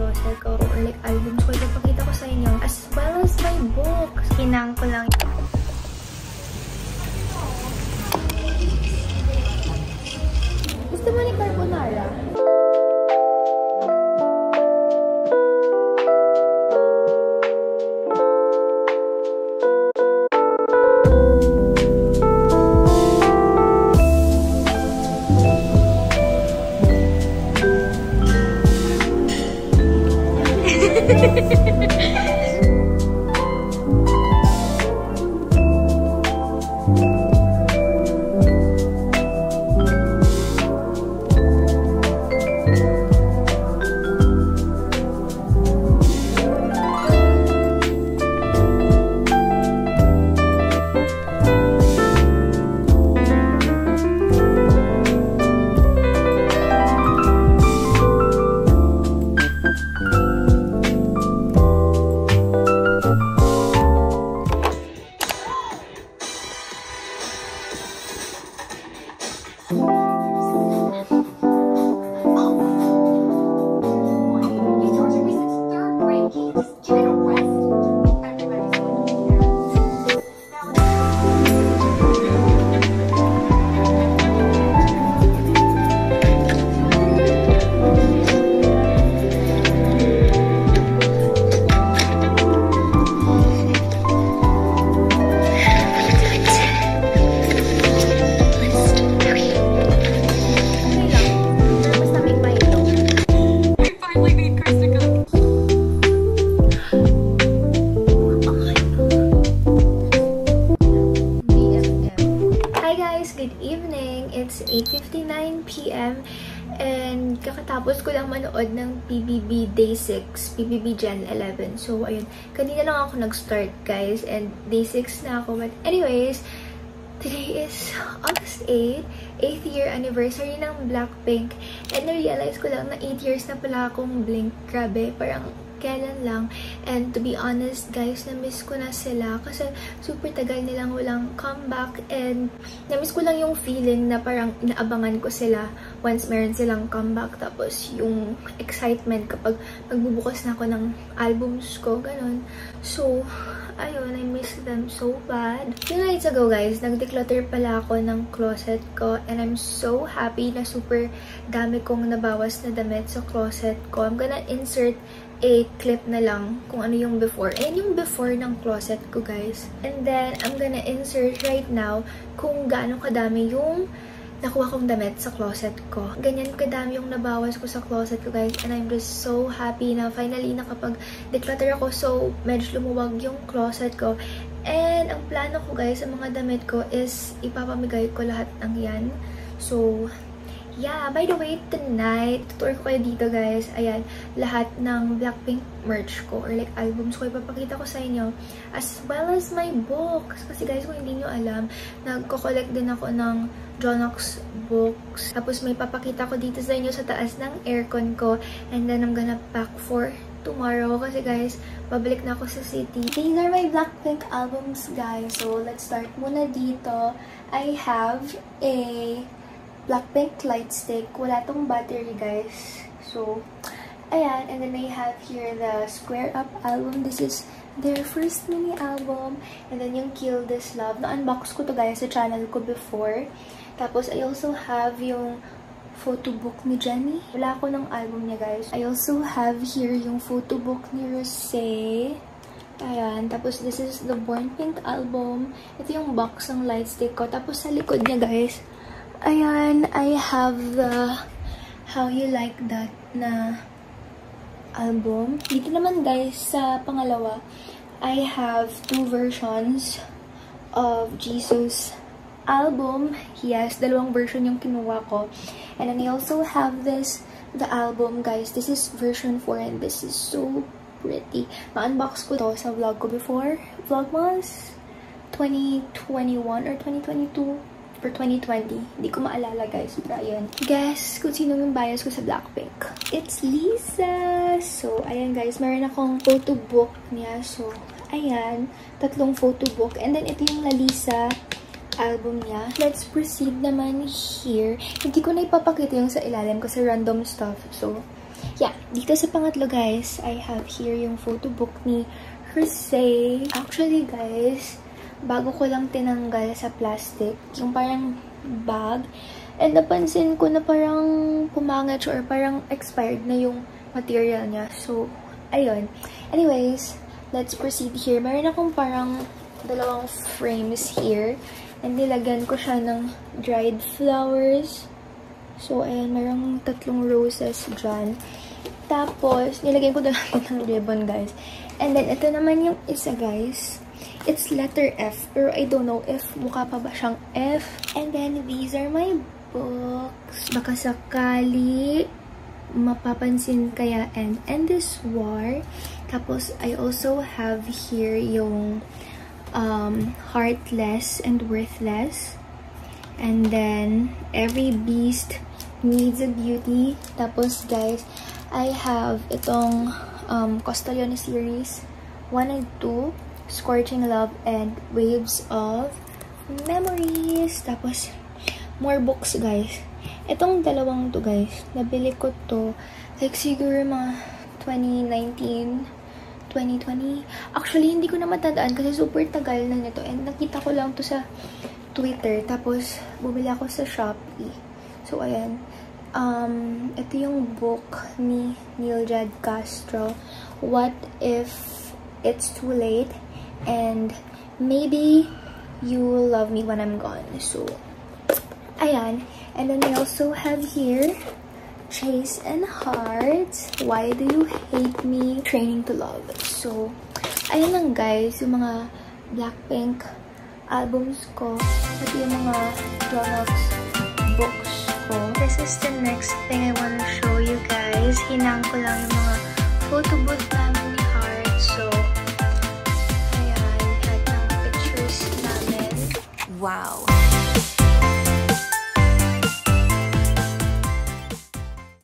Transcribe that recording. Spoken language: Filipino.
closet ko or like albums ko. Ipapakita ko sa inyo as well as my books. Kinang ko lang. Gusto mo ni carbonara? It's 8:59 PM and kakatapos ko lang manood ng PBB Day 6, PBB Gen 11. So, ayun. Kanina lang ako nag-start, guys, and Day 6 na ako. But anyways, today is August 8, 8th year anniversary ng Blackpink. And na-realize ko lang na 8 years na pala akong Blink. Grabe, parang kailan lang. And to be honest, guys, na-miss ko na sila kasi super tagal nilang walang comeback and na-miss ko lang yung feeling na parang inaabangan ko sila once meron silang comeback. Tapos yung excitement kapag magbubukas na ako ng albums ko, ganun. So, ayun, I miss them so bad. Few nights ago, guys, nag-declutter pala ako ng closet ko and I'm so happy na super dami kong nabawas na damit sa closet ko. I'm gonna insert a clip na lang kung ano yung before. Ayan yung before ng closet ko, guys. And then, I'm gonna insert right now kung gaano kadami yung nakuha kong damit sa closet ko. Ganyan kadami yung nabawas ko sa closet ko, guys. And I'm just so happy na finally nakapag-declutter ako. So, medyo lumuwag yung closet ko. And ang plano ko, guys, sa mga damit ko is ipapamigay ko lahat ng yan. So, yeah, by the way, tonight, tutor ko kayo dito, guys. Ayan, lahat ng Blackpink merch ko or like albums ko, ipapakita ko sa inyo. As well as my books. Kasi guys, kung hindi nyo alam, nagko-collect din ako ng Jonox books. Tapos may papakita ko dito sa inyo sa taas ng aircon ko. And then I'm gonna pack for tomorrow. Kasi guys, babalik na ako sa city. These are my Blackpink albums, guys. So, let's start muna dito. I have a Blackpink light stick. Wala tong battery, guys. So, ayan. And then I have here the Square Up album. This is their first mini album. And then yung Kill This Love. Na-unbox ko to, guys, sa channel ko before. Tapos, I also have yung photo book ni Jennie. Wala ko ng album niya, guys. I also have here yung photo book ni Rosé. Ayan. Tapos, this is the Born Pink album. Ito yung box ng light stick ko. Tapos, sa likod niya, guys, ayan, I have the How You Like That na album. Dito naman, guys, sa pangalawa, I have 2 versions of Jesus album. Yes, dalawang version yung kinuha ko. And then I also have the album, guys. This is version 4 and this is so pretty. Ma-unbox ko to sa vlog ko before. Vlogmas 2021 or 2022. For 2020. Hindi ko maalala, guys. Pero ayan. Guess kung sino yung bias ko sa Blackpink. It's Lisa! So, ayan, guys. Meron akong photo book niya. So, ayan. 3 photo book. And then, ito yung La Lisa album niya. Let's proceed naman here. Hindi ko na ipapakita yung sa ilalim kasi random stuff. So, yeah, dito sa pangatlo guys, I have here yung photo book ni Hersey. Actually guys, bago ko lang tinanggal sa plastic, yung parang bag, and napansin ko na parang pumangit or parang expired na yung material niya. So, ayun. Anyways, let's proceed here. Meron akong parang dalawang frames here. And nilagyan ko siya ng dried flowers. So, ayan, merong 3 roses dyan. Tapos, nilagyan ko doon ng ribbon, guys. And then, ito naman yung isa, guys. It's letter F. Pero I don't know if mukha pa ba siyang F. And then, these are my books. Baka sakali mapapansin kaya and this war. Tapos, I also have here yung Heartless and Worthless. And then, Every Beast Needs a Beauty. Tapos, guys, I have itong Castellano series 1 and 2, Scorching Love and Waves of Memories. Tapos, more books, guys. Itong dalawang to, guys, nabili ko to like siguro mga 2019, 2020. Actually, hindi ko na matandaan kasi super tagal na nito. And nakita ko lang to sa Twitter. Tapos, bumili ako sa Shopee. So, ayan. Ito yung book ni Neil Judd Castro. What If It's Too Late? And Maybe You Will Love Me When I'm Gone. So, ayan. And then I also have here Chase and Hearts, Why Do You Hate Me, Training to Love. So, ayun lang guys, yung mga Blackpink albums ko, at yung mga drawn-outs books ko. This is the next thing I wanna show you guys. Hinang ko lang yung mga photo booth namin ni Heart. So, ayan, lahat ng pictures namin. Wow!